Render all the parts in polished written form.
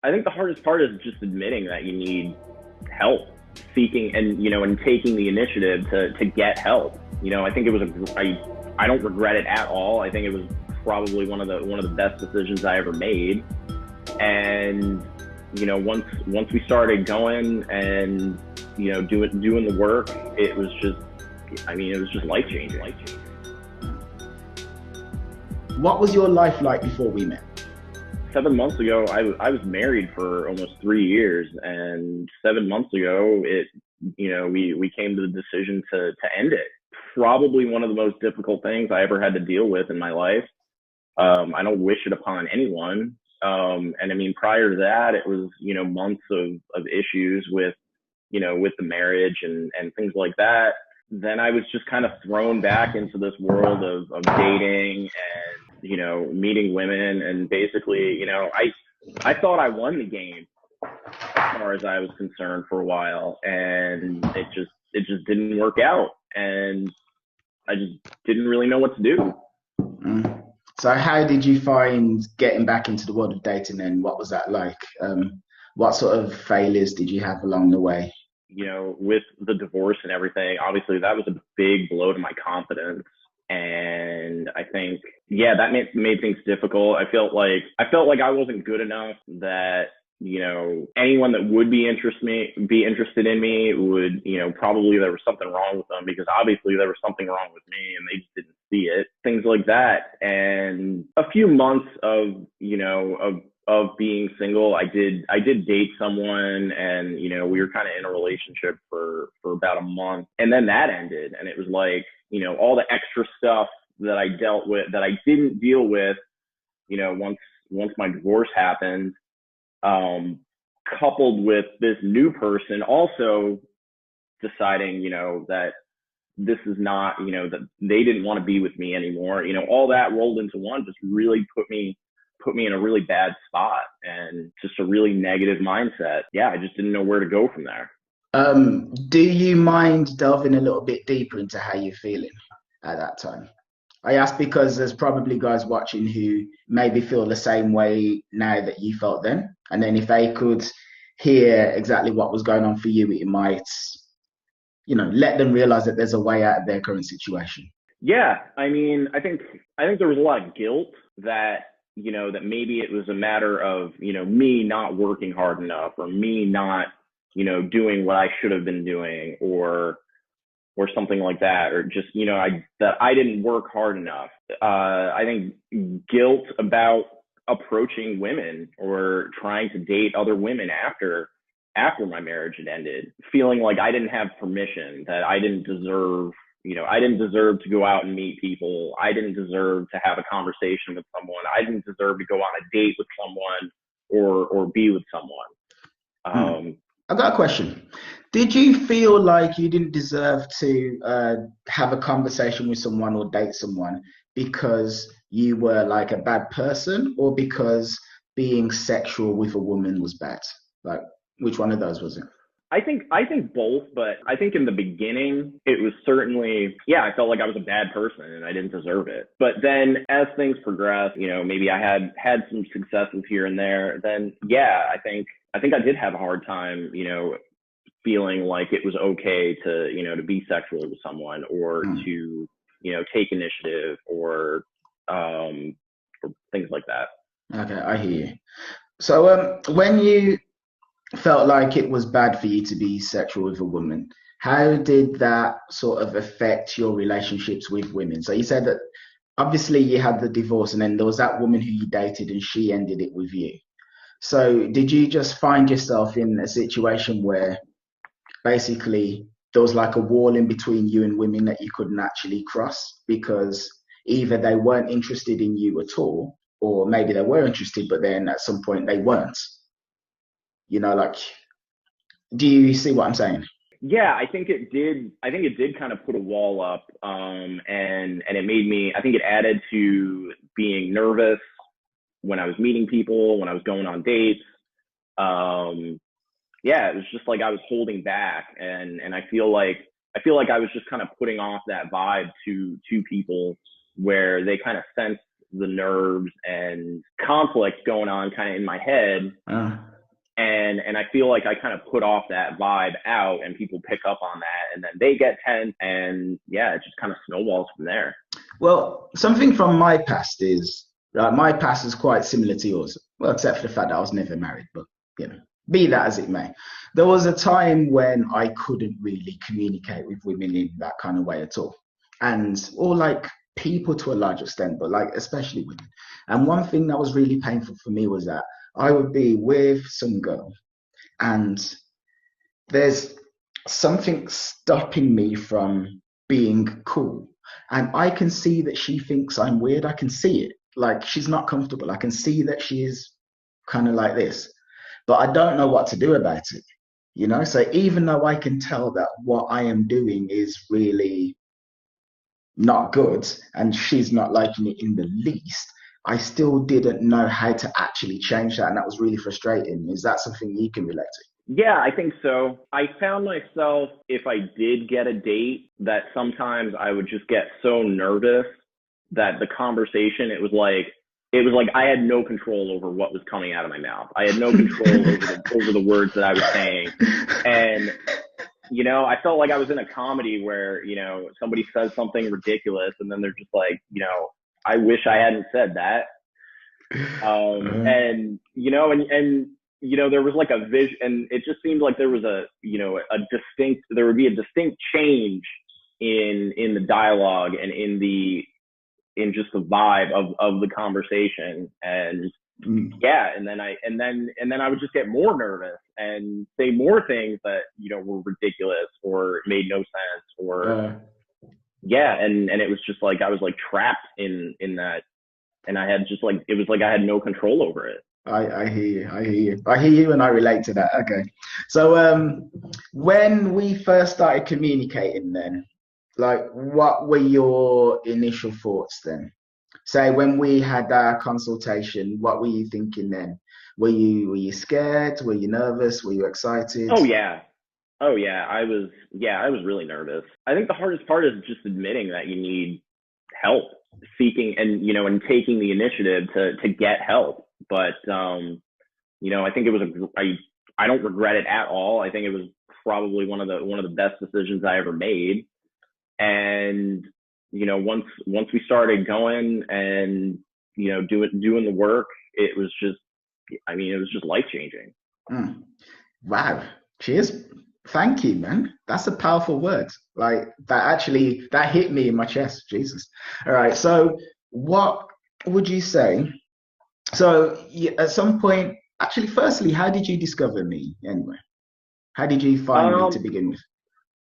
I think the hardest part is just admitting that you need help, seeking and taking the initiative to get help. I think it was I don't regret it at all. I think it was probably one of the best decisions I ever made. And once we started going and doing the work, it was just life changing. What was your life like before we met? 7 months ago, I was married for almost 3 years, and 7 months ago, we came to the decision to end it. Probably one of the most difficult things I ever had to deal with in my life. I don't wish it upon anyone. And I mean, prior to that, it was months of issues with the marriage and things like that. Then I was just kind of thrown back into this world of dating and meeting women, and basically I thought I won the game as far as I was concerned for a while, and it just didn't work out, and I just didn't really know what to do. So how did you find getting back into the world of dating, and what was that like? What sort of failures did you have along the way? With the divorce and everything, obviously that was a big blow to my confidence. And I think, that made things difficult. I felt like I wasn't good enough, that, anyone that would be interested in me would, probably there was something wrong with them, because obviously there was something wrong with me and they just didn't see it, things like that. And a few months of being single, I did date someone, and we were kind of in a relationship for about a month, and then that ended. And it was like, all the extra stuff that I dealt with that I didn't deal with, once my divorce happened, coupled with this new person also deciding, that this is not, that they didn't want to be with me anymore. All that rolled into one just really put me in a really bad spot, and just a really negative mindset. Yeah, I just didn't know where to go from there. Do you mind delving a little bit deeper into how you're feeling at that time? I ask because there's probably guys watching who maybe feel the same way now that you felt then. And then if they could hear exactly what was going on for you, it might, let them realize that there's a way out of their current situation. Yeah, I mean, I think there was a lot of guilt that, that maybe it was a matter of, me not working hard enough, or me not, doing what I should have been doing, or something like that, or just, that I didn't work hard enough. I think guilt about approaching women or trying to date other women after my marriage had ended, feeling like I didn't have permission, that I didn't deserve to go out and meet people. I didn't deserve to have a conversation with someone. I didn't deserve to go on a date with someone or be with someone. I've got a question. Did you feel like you didn't deserve to have a conversation with someone or date someone because you were like a bad person, or because being sexual with a woman was bad? Like, which one of those was it? I think both, but I think in the beginning it was certainly, I felt like I was a bad person and I didn't deserve it. But then as things progressed, maybe I had some successes here and there, then I think I did have a hard time, feeling like it was okay to be sexual with someone, or to, take initiative, or things like that. Okay, I hear you. So when you felt like it was bad for you to be sexual with a woman, how did that sort of affect your relationships with women? So you said that obviously you had the divorce, and then there was that woman who you dated and she ended it with you. So did you just find yourself in a situation where basically there was like a wall in between you and women that you couldn't actually cross, because either they weren't interested in you at all, or maybe they were interested, but then at some point they weren't? Like, do you see what I'm saying? Yeah, I think it did kind of put a wall up, and it made me, I think it added to being nervous when I was meeting people, when I was going on dates. It was just like I was holding back, and I feel like I was just kind of putting off that vibe to people, where they kind of sensed the nerves and conflict going on kind of in my head. And I feel like I kind of put off that vibe out, and people pick up on that, and then they get tense, and yeah, it just kind of snowballs from there. Well, something from my past is my past is quite similar to yours. Well, except for the fact that I was never married, but you know, be that as it may. There was a time when I couldn't really communicate with women in that kind of way at all. And or like people to a large extent, but like especially women. And one thing that was really painful for me was that I would be with some girl and there's something stopping me from being cool. And I can see that she thinks I'm weird. I can see it. Like she's not comfortable. I can see that she is kind of like this, but I don't know what to do about it. You know, so even though I can tell that what I am doing is really not good and she's not liking it in the least, I still didn't know how to actually change that. And that was really frustrating. Is that something you can relate to? Yeah, I think so. I found myself, if I did get a date, that sometimes I would just get so nervous that the conversation, it was like I had no control over what was coming out of my mouth. I had no control over the words that I was saying. And, I felt like I was in a comedy where, somebody says something ridiculous and then they're just like, I wish I hadn't said that. There was like a vision, and it just seemed like there was there would be a distinct change in the dialogue and in just the vibe of the conversation. And yeah, and then I would just get more nervous and say more things that, were ridiculous or made no sense or yeah. And it was just like, I was like trapped in that. And I had just like, it was like I had no control over it. I hear you. I hear you. I hear you, and I relate to that. Okay. So, when we first started communicating, then, like, what were your initial thoughts then? Say, when we had our consultation, what were you thinking then? Were you scared? Were you nervous? Were you excited? Oh yeah. Oh yeah. I was really nervous. I think the hardest part is just admitting that you need help, seeking and taking the initiative to get help. But I think it was I don't regret it at all. I think it was probably one of the best decisions I ever made. And once we started going and doing the work, it was just life changing. Wow. Cheers. Thank you, man. That's a powerful word. Like that hit me in my chest. Jesus. All right. So what would you say? So at some point, actually, firstly, how did you discover me anyway? How did you find me to begin with?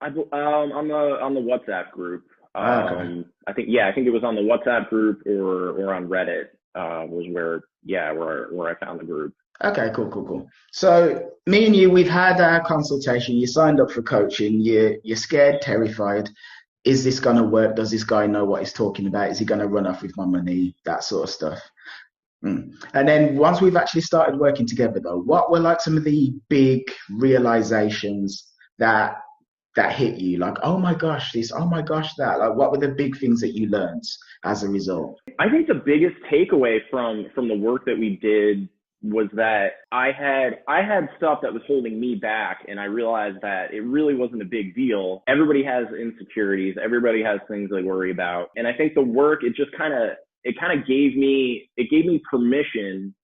On the WhatsApp group. Okay. I think it was on the WhatsApp group or on Reddit, was where I found the group. Okay, cool. So me and you, we've had our consultation. You signed up for coaching. You're scared, terrified. Is this gonna work? Does this guy know what he's talking about? Is he gonna run off with my money? That sort of stuff. And then once we've actually started working together, though, what were like some of the big realizations that hit you? Like, oh my gosh, this, oh my gosh, that. Like, what were the big things that you learned as a result? I think the biggest takeaway from the work that we did was that I had stuff that was holding me back, and I realized that it really wasn't a big deal. Everybody has insecurities. Everybody has things they worry about. And I think the work, it kind of gave me permission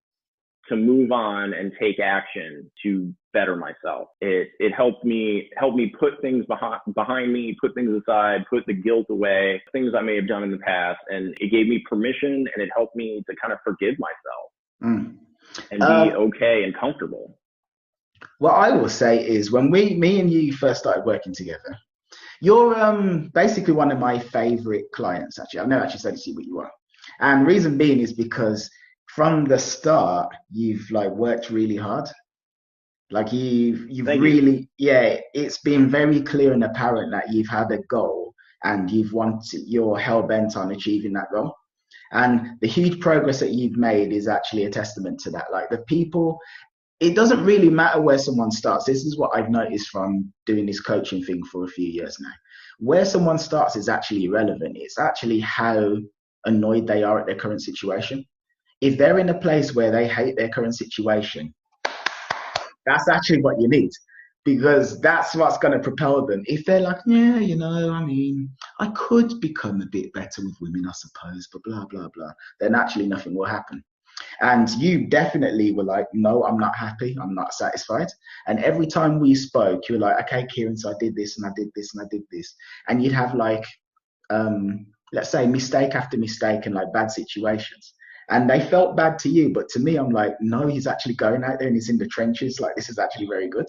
to move on and take action to better myself. It helped me put things behind me, put things aside, put the guilt away, things I may have done in the past. And it gave me permission, and it helped me to kind of forgive myself and be okay and comfortable. What I will say is when me and you first started working together, you're basically one of my favorite clients, actually. I've never actually said to see what you are. And reason being is because from the start, you've like worked really hard. Like you've really, yeah, it's been very clear and apparent that you've had a goal and you're hell bent on achieving that goal. And the huge progress that you've made is actually a testament to that. Like the people, it doesn't really matter where someone starts. This is what I've noticed from doing this coaching thing for a few years now. Where someone starts is actually irrelevant. It's actually how annoyed they are at their current situation. If they're in a place where they hate their current situation, That's actually what you need, because that's what's going to propel them. If they're like, yeah, I mean, I could become a bit better with women, I suppose, but blah, blah, blah, then actually nothing will happen. And you definitely were like, no, I'm not happy. I'm not satisfied. And every time we spoke, you were like, okay, Kieran, so I did this and I did this and I did this. And you'd have like, let's say mistake after mistake and like bad situations. And they felt bad to you. But to me, I'm like, no, he's actually going out there and he's in the trenches. Like, this is actually very good.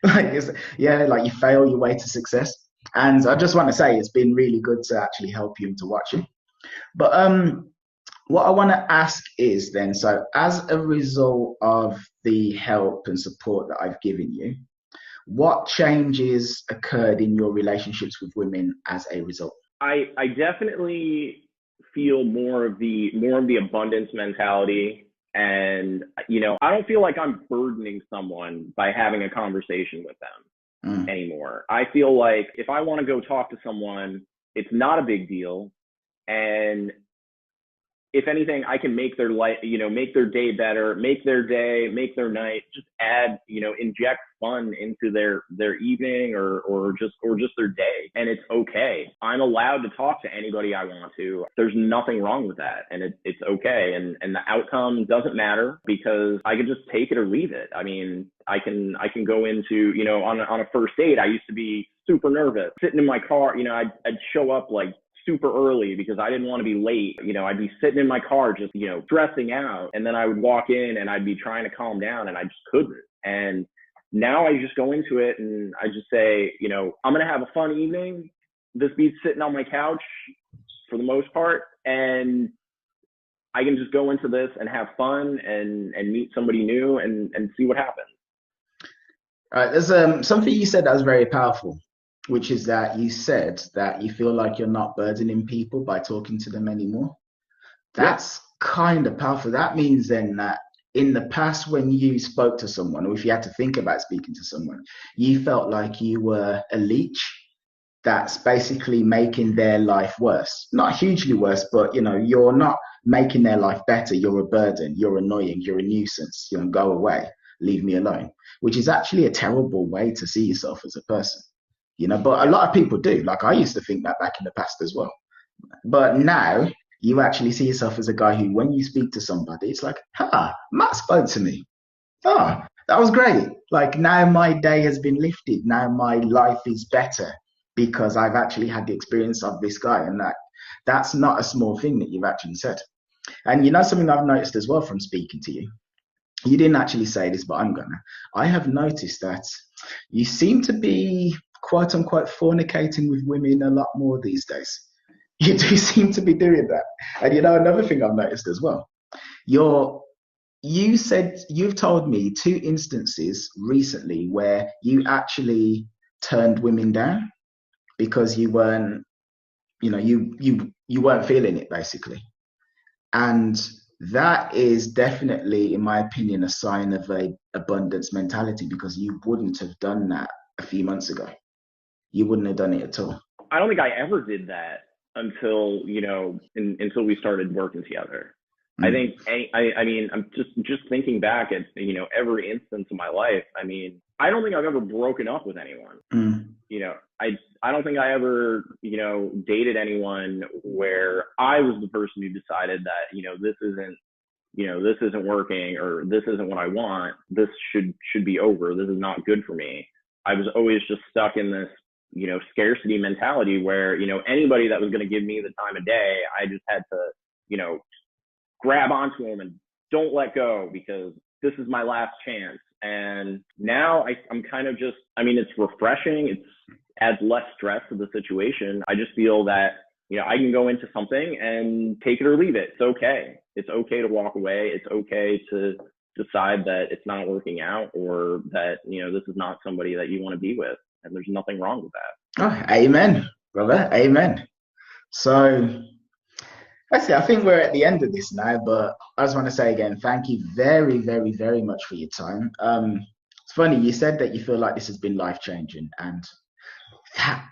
Like, yeah, like you fail your way to success. And I just want to say it's been really good to actually help you and to watch you. But what I want to ask is then, so as a result of the help and support that I've given you, what changes occurred in your relationships with women as a result? I definitely feel more of the abundance mentality. And I don't feel like I'm burdening someone by having a conversation with them anymore. I feel like if I want to go talk to someone, it's not a big deal. And if anything, I can make their life, make their day better, make their day, make their night, just add, inject fun into their evening or just their day. And it's okay. I'm allowed to talk to anybody I want to. There's nothing wrong with that. And it's okay. And the outcome doesn't matter because I can just take it or leave it. I mean, I can go into, on a first date, I used to be super nervous sitting in my car. I'd show up like super early because I didn't want to be late. I'd be sitting in my car just, stressing out. And then I would walk in and I'd be trying to calm down and I just couldn't. And now I just go into it and I just say, I'm going to have a fun evening. This beats sitting on my couch for the most part. And I can just go into this and have fun and meet somebody new and see what happens. All right, there's something you said that was very powerful, which is that you said that you feel like you're not burdening people by talking to them anymore. That's kind of powerful. That means then that in the past, when you spoke to someone, or if you had to think about speaking to someone, you felt like you were a leech that's basically making their life worse. Not hugely worse, but you're not making their life better. You're a burden, you're annoying, you're a nuisance, go away, leave me alone, which is actually a terrible way to see yourself as a person. But a lot of people do. Like I used to think that back in the past as well. But now you actually see yourself as a guy who, when you speak to somebody, it's like, Matt spoke to me. That was great. Like now my day has been lifted. Now my life is better because I've actually had the experience of this guy. And that's not a small thing that you've actually said. And something I've noticed as well from speaking to you, you didn't actually say this, but I have noticed that you seem to be quote unquote fornicating with women a lot more these days. You do seem to be doing that. And another thing I've noticed as well, you've told me 2 instances recently where you actually turned women down because you weren't, you weren't feeling it basically. And that is definitely, in my opinion, a sign of a abundance mentality, because you wouldn't have done that a few months ago. You wouldn't have done it at all. I don't think I ever did that until until we started working together. I think I mean I'm just thinking back at every instance of my life. I mean, I don't think I've ever broken up with anyone. I don't think I ever dated anyone where I was the person who decided that this isn't working, or this isn't what I want. This should be over. This is not good for me. I was always just stuck in this scarcity mentality where anybody that was going to give me the time of day, I just had to grab onto them and don't let go because this is my last chance. And now I'm kind of just, it's refreshing. It adds less stress to the situation. I just feel that I can go into something and take it or leave it. It's okay. It's okay to walk away. It's okay to decide that it's not working out, or that this is not somebody that you want to be with. And there's nothing wrong with that. Oh, amen, brother. Amen. So I think we're at the end of this now, but I just want to say again, thank you very, very, very much for your time. It's funny, you said that you feel like this has been life-changing, and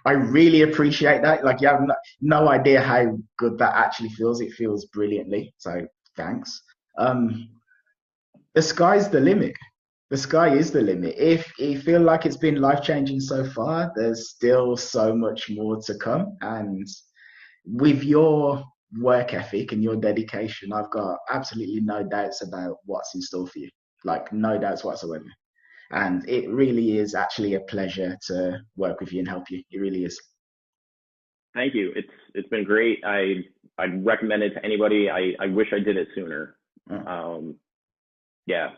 I really appreciate that. Like, you have no idea how good that actually feels. It feels brilliantly. So thanks. The sky's the limit. The sky is the limit. If you feel like it's been life changing so far, there's still so much more to come. And with your work ethic and your dedication, I've got absolutely no doubts about what's in store for you. Like, no doubts whatsoever. And it really is actually a pleasure to work with you and help you. It really is. Thank you. It's been great. I'd recommend it to anybody. I wish I did it sooner. Mm. Yeah.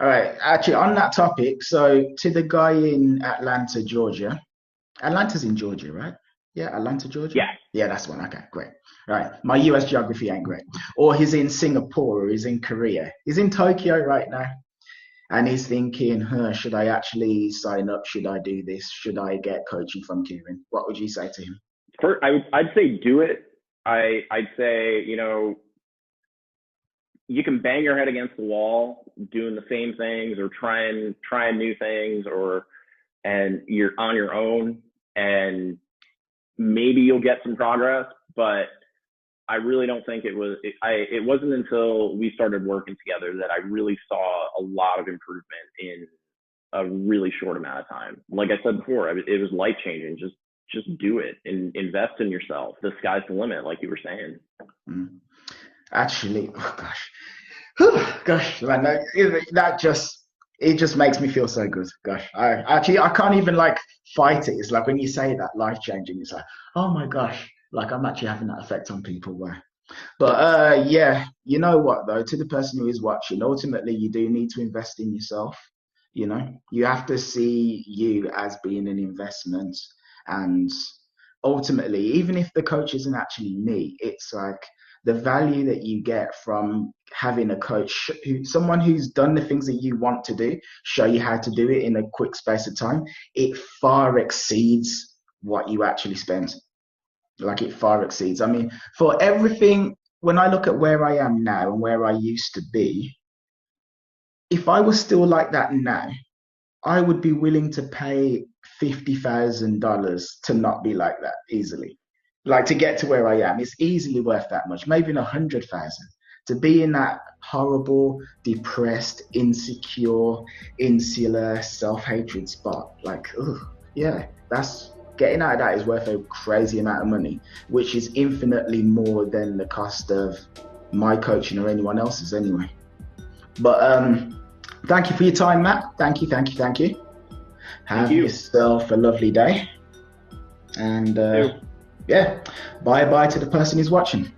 All right. Actually, on that topic, so to the guy in Atlanta, Georgia, Atlanta's in Georgia, right? Yeah, Atlanta, Georgia. Yeah. Yeah, that's one. Okay, great. Right. My US geography ain't great. Or he's in Singapore, or he's in Korea. He's in Tokyo right now. And he's thinking, huh, should I actually sign up? Should I do this? Should I get coaching from Kieran? What would you say to him? First, I'd say do it. I'd say, you can bang your head against the wall doing the same things or trying new things, and you're on your own, and maybe you'll get some progress, but I really don't think it wasn't until we started working together that I really saw a lot of improvement in a really short amount of time. Like I said before, it was life changing. Just do it and invest in yourself. The sky's the limit, like you were saying. Mm. Actually, oh gosh, gosh, man, that just it just makes me feel so good. Gosh, I can't even like fight it. It's like when you say that life changing, it's like, oh my gosh, like I'm actually having that effect on people. Where, but yeah, you know what though, to the person who is watching, ultimately you do need to invest in yourself. You know, you have to see you as being an investment, and ultimately, even if the coach isn't actually me, it's like the value that you get from having a coach someone who's done the things that you want to do, show you how to do it in a quick space of time, it far exceeds what you actually spend. Like it far exceeds. I mean, for everything, when I look at where I am now and where I used to be, if I was still like that now, I would be willing to pay $50,000 to not be like that easily. Like to get to where I am, it's easily worth that much, maybe in 100,000. To be in that horrible, depressed, insecure, insular, self-hatred spot, like, ugh, yeah, that's getting out of that is worth a crazy amount of money, which is infinitely more than the cost of my coaching or anyone else's anyway. But thank you for your time, Matt. Thank you, thank you, thank you. Thank Have you. yourself a lovely day. And You too. yeah, bye bye to the person who's watching.